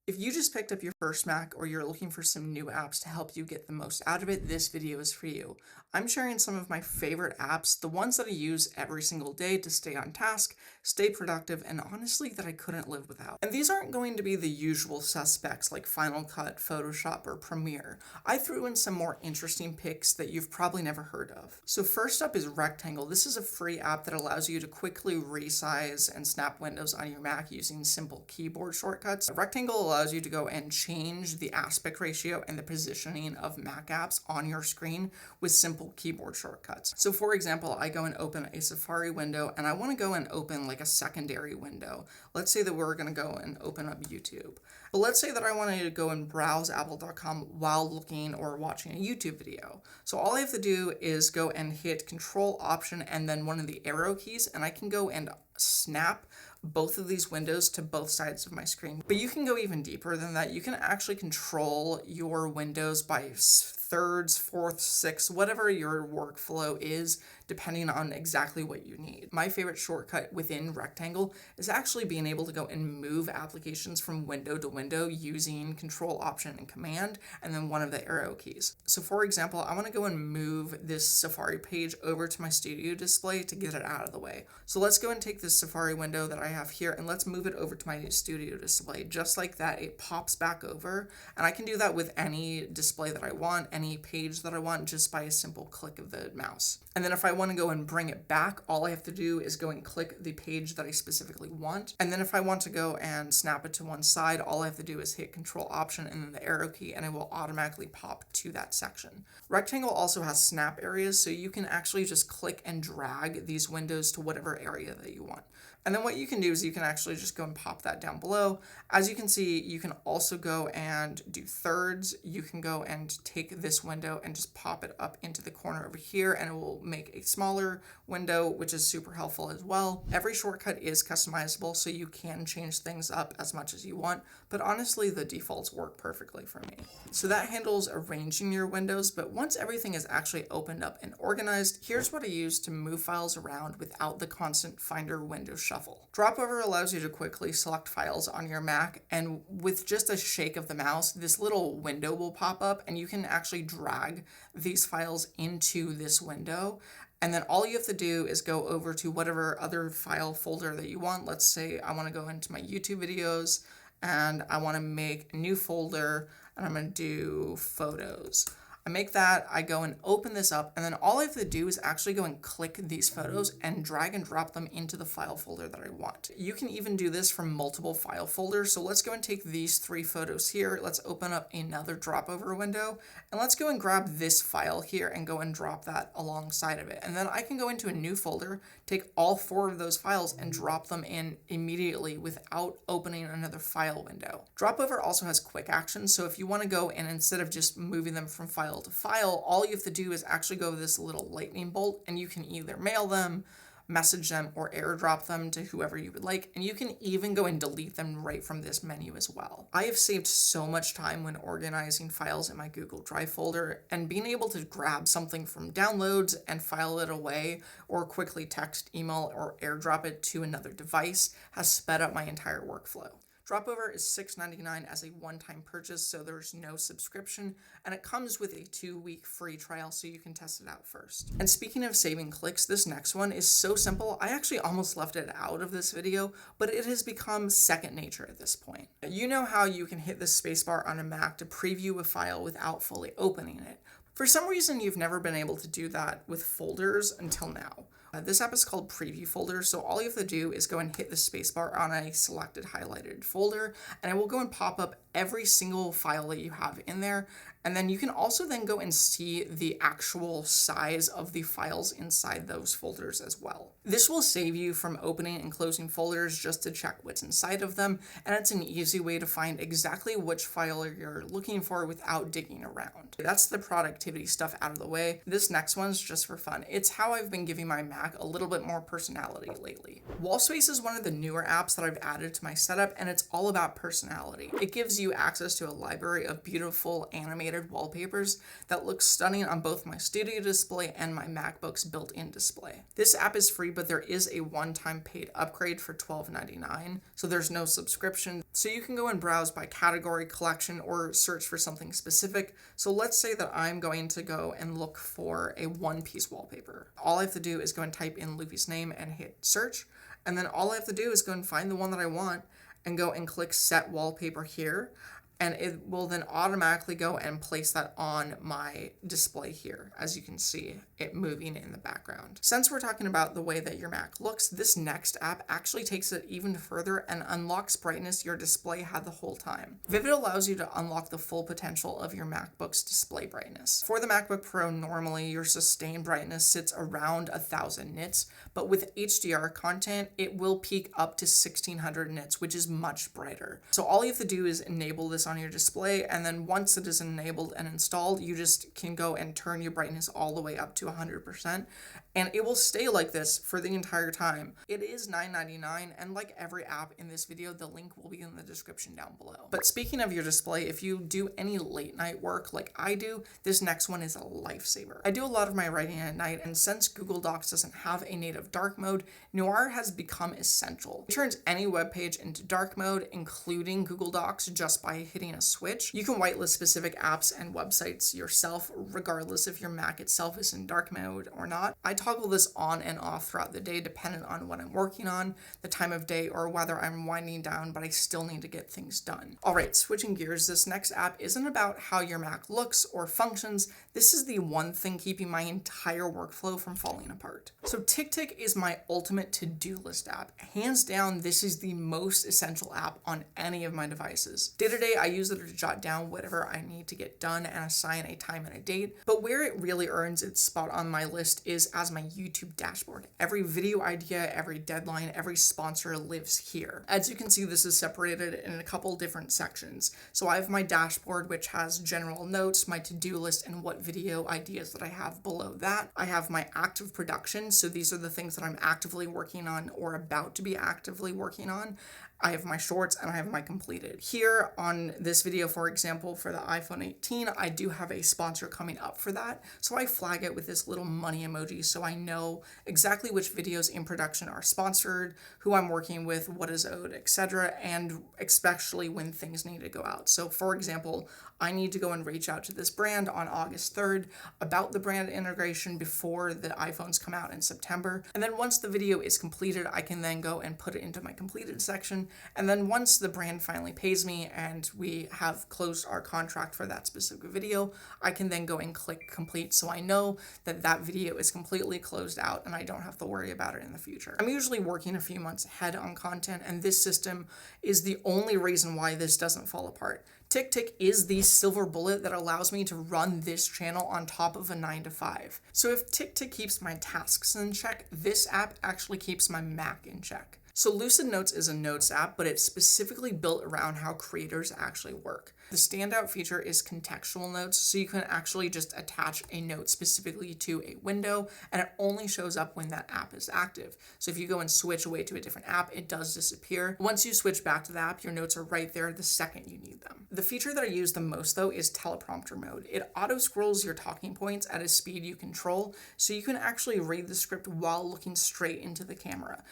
If you just picked up your first Mac or you're looking for some new apps to help you get the most out of it, this video is for you. I'm sharing some of my favorite apps, the ones that I use every single day to stay on task, stay productive, and honestly that I couldn't live without. And these aren't going to be the usual suspects like Final Cut, Photoshop, or Premiere. I threw in some more interesting picks that you've probably never heard of. So first up is Rectangle. This is a free app that allows you to quickly resize and snap windows on your Mac using simple keyboard shortcuts. Rectangle allows you to go and change the aspect ratio and the positioning of Mac apps on your screen with simple keyboard shortcuts. So for example, I go and open a Safari window and I want to go and open like a secondary window. Let's say that we're going to go and open up YouTube. But let's say that I wanted to go and browse apple.com while looking or watching a YouTube video. So all I have to do is go and hit Control Option and then one of the arrow keys, and I can go and snap both of these windows to both sides of my screen. But you can go even deeper than that. You can actually control your windows by thirds, fourths, sixths, whatever your workflow is, depending on exactly what you need. My favorite shortcut within Rectangle is actually being able to go and move applications from window to window using Control, Option, and Command, and then one of the arrow keys. So for example, I want to go and move this Safari page over to my studio display to get it out of the way. So let's go and take this Safari window that I have here and let's move it over to my studio display. Just like that, it pops back over, and I can do that with any display that I want, any page that I want, just by a simple click of the mouse. And then if I want to go and bring it back, all I have to do is go and click the page that I specifically want. And then if I want to go and snap it to one side, all I have to do is hit Control, Option, and then the arrow key, and it will automatically pop to that section. Rectangle also has snap areas, so you can actually just click and drag these windows to whatever area that you want. And then what you can do is you can actually just go and pop that down below. As you can see, you can also go and do thirds. You can go and take this window and just pop it up into the corner over here, and it will make a smaller window, which is super helpful as well. Every shortcut is customizable, so you can change things up as much as you want, but honestly, the defaults work perfectly for me. So that handles arranging your windows, but once everything is actually opened up and organized, here's what I use to move files around without the constant Finder window shuffle. Dropover allows you to quickly select files on your Mac, and with just a shake of the mouse, this little window will pop up, and you can actually drag these files into this window. And then all you have to do is go over to whatever other file folder that you want. Let's say I want to go into my YouTube videos and I want to make a new folder, and I'm going to do photos. I make that, I go and open this up, and then all I have to do is actually go and click these photos and drag and drop them into the file folder that I want. You can even do this from multiple file folders. So let's go and take these 3 photos here. Let's open up another Dropover window, and let's go and grab this file here and go and drop that alongside of it. And then I can go into a new folder, take all 4 of those files and drop them in immediately without opening another file window. Dropover also has quick actions, so if you want to go and instead of just moving them from file to file, all you have to do is actually go with this little lightning bolt, and you can either mail them, message them, or airdrop them to whoever you would like, and you can even go and delete them right from this menu as well. I have saved so much time when organizing files in my Google Drive folder, and being able to grab something from downloads and file it away, or quickly text, email, or airdrop it to another device has sped up my entire workflow. Dropover is $6.99 as a one-time purchase, so there's no subscription, and it comes with a 2-week free trial, so you can test it out first. And speaking of saving clicks, this next one is so simple, I actually almost left it out of this video, but it has become second nature at this point. You know how you can hit the spacebar on a Mac to preview a file without fully opening it. For some reason, you've never been able to do that with folders until now. This app is called Preview Folder, so all you have to do is go and hit the spacebar on a selected highlighted folder, and it will go and pop up every single file that you have in there. And then you can also then go and see the actual size of the files inside those folders as well. This will save you from opening and closing folders just to check what's inside of them, and it's an easy way to find exactly which file you're looking for without digging around. That's the productivity stuff out of the way. This next one's just for fun. It's how I've been giving my Mac a little bit more personality lately. WallSpace is one of the newer apps that I've added to my setup, and it's all about personality. It gives you access to a library of beautiful animated animated wallpapers that look stunning on both my studio display and my MacBook's built-in display. This app is free, but there is a one-time paid upgrade for $12.99, so there's no subscription. So you can go and browse by category, collection, or search for something specific. So let's say that I'm going to go and look for a one-piece wallpaper. All I have to do is go and type in Luffy's name and hit search, and then all I have to do is go and find the one that I want and go and click set wallpaper here, and it will then automatically go and place that on my display here, as you can see it moving in the background. Since we're talking about the way that your Mac looks, this next app actually takes it even further and unlocks brightness your display had the whole time. Vivid allows you to unlock the full potential of your MacBook's display brightness. For the MacBook Pro, normally your sustained brightness sits around 1000 nits, but with HDR content, it will peak up to 1600 nits, which is much brighter. So all you have to do is enable this on your display, and then once it is enabled and installed, you just can go and turn your brightness all the way up to 100%, and it will stay like this for the entire time. It is $9.99, and like every app in this video, the link will be in the description down below. But speaking of your display, if you do any late night work like I do, this next one is a lifesaver. I do a lot of my writing at night, and since Google Docs doesn't have a native dark mode, Noir has become essential. It turns any web page into dark mode, including Google Docs, just by hitting a switch. You can whitelist specific apps and websites yourself, regardless if your Mac itself is in dark mode or not. I toggle this on and off throughout the day, dependent on what I'm working on, the time of day, or whether I'm winding down, but I still need to get things done. All right, switching gears, this next app isn't about how your Mac looks or functions. This is the one thing keeping my entire workflow from falling apart. So TickTick is my ultimate to-do list app. Hands down, this is the most essential app on any of my devices. Day to day, I use it to jot down whatever I need to get done and assign a time and a date. But where it really earns its spot on my list is as my YouTube dashboard. Every video idea, every deadline, every sponsor lives here. As you can see, this is separated in a couple different sections. So I have my dashboard, which has general notes, my to-do list, and what video ideas that I have below that. I have my active production, so these are the things that I'm actively working on or about to be actively working on. I have my shorts, and I have my completed. Here on this video, for example, for the iPhone 18, I do have a sponsor coming up for that. So I flag it with this little money emoji so I know exactly which videos in production are sponsored, who I'm working with, what is owed, etc., and especially when things need to go out. So for example, I need to go and reach out to this brand on August 3rd about the brand integration before the iPhones come out in September. And then once the video is completed, I can then go and put it into my completed section. And then once the brand finally pays me and we have closed our contract for that specific video, I can then go and click complete so I know that that video is completely closed out and I don't have to worry about it in the future. I'm usually working a few months ahead on content, and this system is the only reason why this doesn't fall apart. TickTick is the silver bullet that allows me to run this channel on top of a 9 to 5. So if TickTick keeps my tasks in check, this app actually keeps my Mac in check. So Lucid Notes is a notes app, but it's specifically built around how creators actually work. The standout feature is contextual notes, so you can actually just attach a note specifically to a window, and it only shows up when that app is active. So if you go and switch away to a different app, it does disappear. Once you switch back to the app, your notes are right there the second you need them. The feature that I use the most, though, is Teleprompter mode. It auto-scrolls your talking points at a speed you control, so you can actually read the script while looking straight into the camera.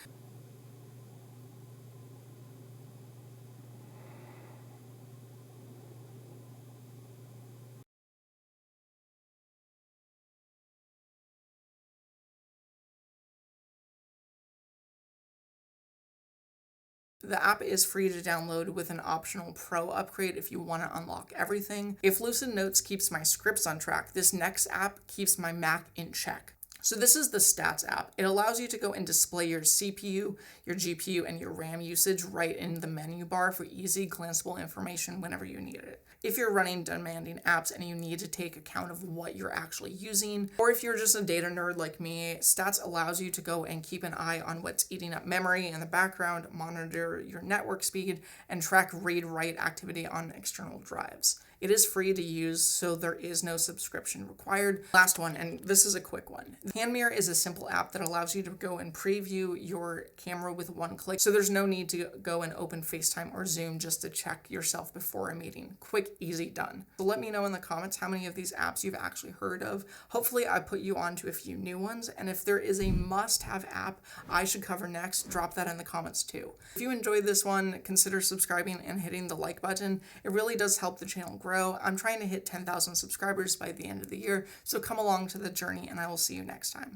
The app is free to download with an optional Pro upgrade if you want to unlock everything. If Lucid Notes keeps my scripts on track, this next app keeps my Mac in check. So this is the Stats app. It allows you to go and display your CPU, your GPU, and your RAM usage right in the menu bar for easy, glanceable information whenever you need it. If you're running demanding apps and you need to take account of what you're actually using, or if you're just a data nerd like me, Stats allows you to go and keep an eye on what's eating up memory in the background, monitor your network speed, and track read-write activity on external drives. It is free to use, so there is no subscription required. Last one, and this is a quick one. Hand Mirror is a simple app that allows you to go and preview your camera with one click, so there's no need to go and open FaceTime or Zoom just to check yourself before a meeting. Quick, easy, done. So let me know in the comments how many of these apps you've actually heard of. Hopefully I put you onto a few new ones, and if there is a must-have app I should cover next, drop that in the comments too. If you enjoyed this one, consider subscribing and hitting the like button. It really does help the channel grow. I'm trying to hit 10,000 subscribers by the end of the year, so come along to the journey and I will see you next time.